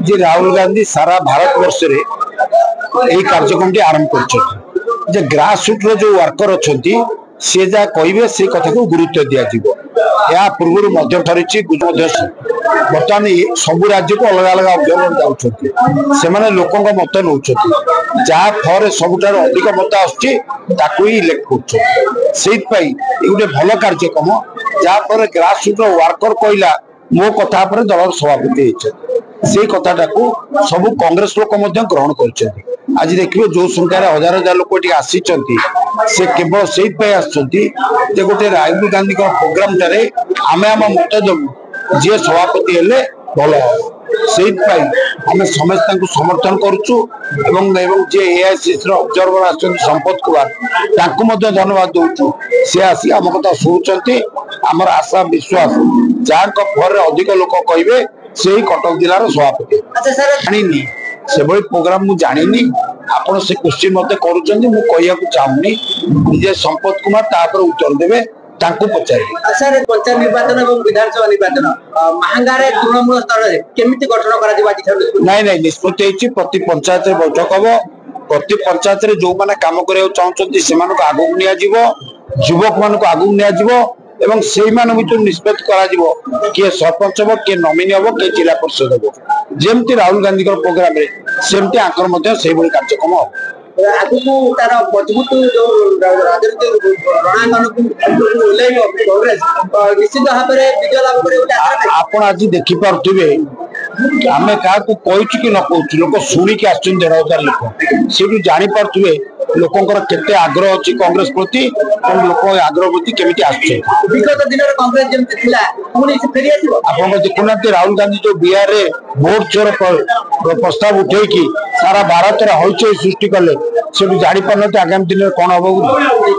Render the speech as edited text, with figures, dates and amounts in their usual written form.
जे राहुल गांधी सारा भारत वर्ष कार्यक्रम टी आरंभ कर ग्रासरूट जो वर्कर अच्छा सी जहाँ कहे से कथा को गुरुत्व दिज्व या पूर्व बर्तमान सबू राज्य को अलग अलग अभियान जाने लोकों मत नौ जहाँ फल सबुठ अधिक मत आलेक्ट कर गोटे भल कार्यक्रम जहाँफल ग्रासरूट वर्कर कहला मो कथा दल सभापति से कथाटा को सब कांग्रेस लोक ग्रहण कर आज देखिए जो संख्यार हजार हजार लोक आसी से केवल से गोटे राहुल गांधी प्रोग्राम टारे आम आम मत दबू जी सभापति हेले भल से आम समस्त समर्थन करुचु जे एआईसीसी ऑब्जर्वर संपत कुमार धन्यवाद दौचु सी आसी आम कथा शुणुंट आमर आशा विश्वास जहाँ फल अधिक लोक कहे से कटक जिलार सभापति जानी से भाई प्रोग्राम मुझे जानी आपड़ से क्वेश्चन मत कर चाहूनी निजे संपत कुमार तापर उत्तर देवे पचारे सर पंचायत निर्वाचन और विधानसभा निर्वाचन महांगारे तृणमूल स्तर में केमिति गठन करा नाई नाई निष्पत्ति प्रति पंचायत बैठक हम प्रति पंचायत जो मैंने काम करने चाहते से आगू युवक मान आगू निजो से निष्पत्ति किए सरपंच हम किए नमिनी हम किए जिला परिषद हम जमती राहुल गांधी प्रोग्राम सेमती आकर से कार्यक्रम हम आगु तार मजबूत जो राजनीतिक कांग्रेस निश्चित भाव में विजय लाभ कर आप आज देखिपे आम क्या कहूँ कि न कहूँ लोक शुणिकी आस 1,500 लोक से जापे लोकंर केते आग्रह अच्छी कांग्रेस प्रति लोक आग्रह प्रति केमिति आछे विगत दिन कांग्रेस जेमति थिला पुनी फेरी आसीबो आपण देखुना राहुल गांधी जो बिहार रे वोट चोर प्रस्ताव उठे कि सारा भारत रे हलचल सृष्टि कले से जानी पारन आगामी दिन में कौन हम।